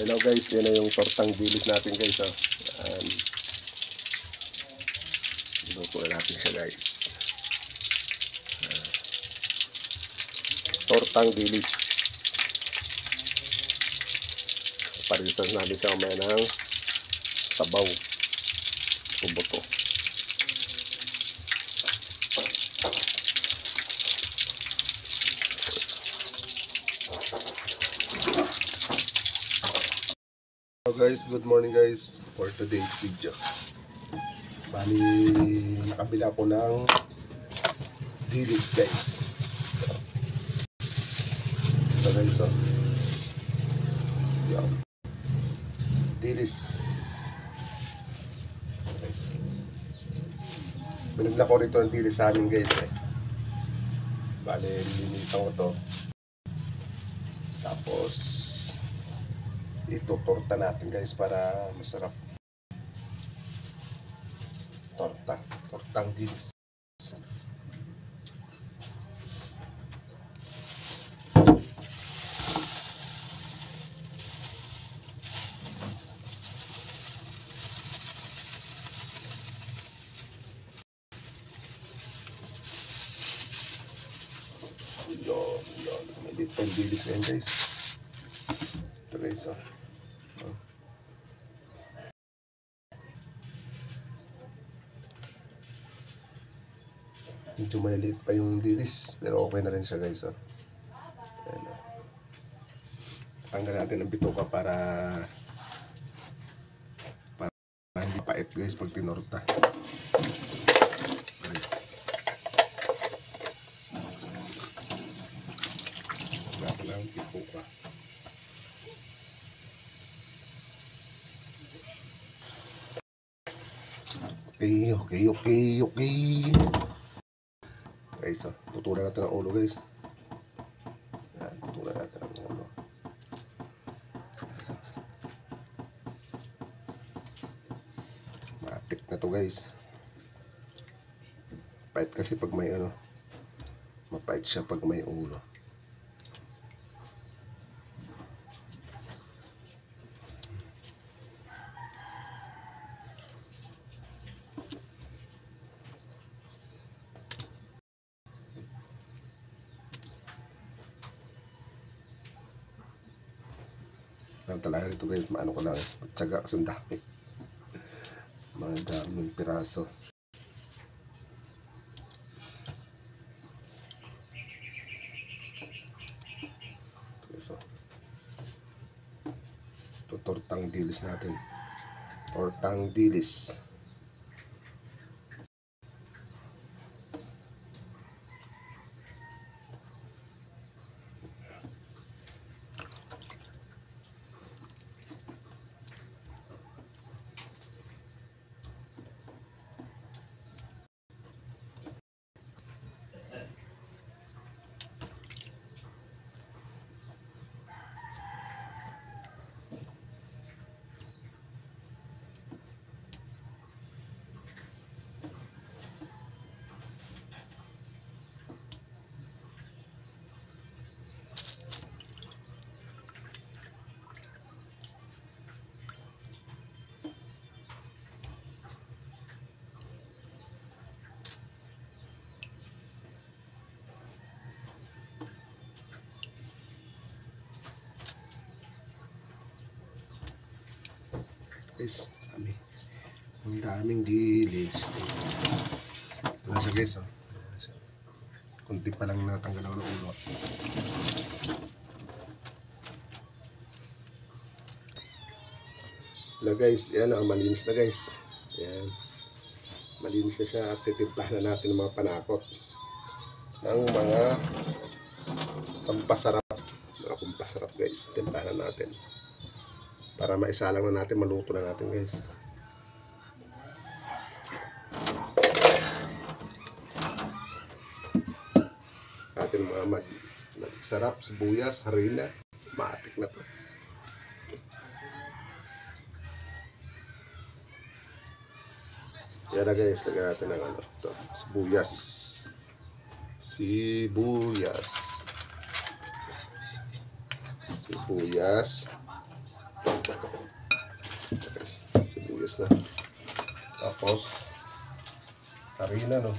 Hello guys, yan na yung tortang dilis natin guys. Yan. Luto na natin siya guys. Tortang dilis. Parisan natin siya umaya ng sabaw. Buto. Hello guys, good morning guys for today's video. Bali, nakabila ko ng dilis guys. Ito guys, oh. Yan. Dilis. Binigla ko rito ng dilis sa amin guys eh. Bali, linisan ko to. Tapos itutorta natin guys para masarap. Tortang dilis. Yun. May little dilis yan guys. Ito guys, oh. Medyo maliliit pa yung dilis, pero okay na rin siya guys, oh. Ayan, oh. Tanggal natin ang bituka para hindi pait guys pag tinorta. Tanggal lang ang bituka. Okay. Guys, oh, tutulan natin ang ulo guys. Yan, tutulan natin ang ulo. Matik na to guys. Pait kasi pag may ano, mapait siya pag may ulo. Talaga rito guys, maano ko lang, magtsaga kasi ang dami. Mga daming piraso. So, ito tortang dilis natin. Tortang dilis. Guys, ang daming dilis. Ito na siya guys, oh. Kunti pa lang natanggal ang ulo. Hello guys, yan, oh, malinis na guys. Yan. Malinis na siya at titimplahan na natin ng mga panakot ng mga pampasarap. Mga pampasarap guys, timplahan na natin. Para maisalang na natin, maluto na natin guys. Atin mga magsarap, sibuyas, harina, matik na to. Yan na guys, lagyan natin ng ano, to, sibuyas. Sibuyas. Guys, sibuyas na. Tapos, harina, no?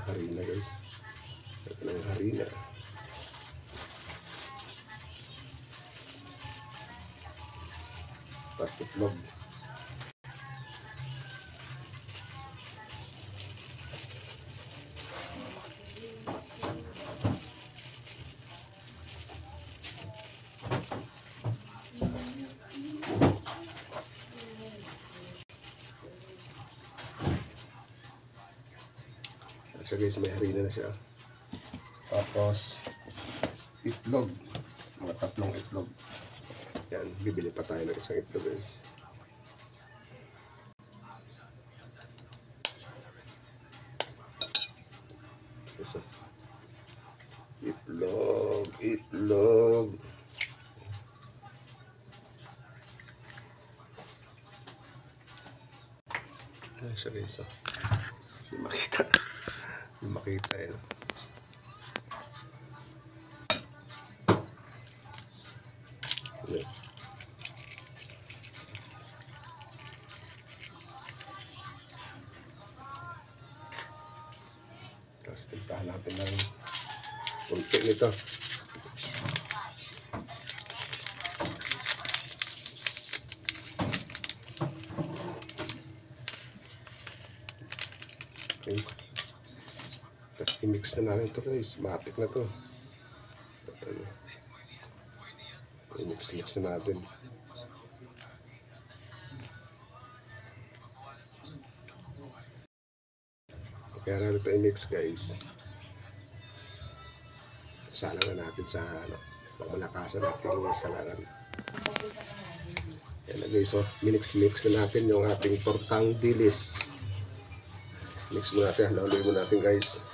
Harina, guys. Ito na yung harina. Tapos itlog. So guys, may harina na siya. Tapos, itlog. Mga 3 itlog. Yan, bibili pa tayo ng isang itlog guys. So, itlog. Ayan siya guys. Hindi makita. Hindi makita yun. Ayan. Tapos timplahan natin ng kunti nito. Okay. Tapos i-mix na natin ito guys. Matik na to. I-mix na natin. Kaya natin ito i-mix guys. Sana na natin sa pangmalakasan natin yung salaran. Yan na guys, mix na natin yung ating tortang dilis. Mix mo natin, haluin mo natin guys.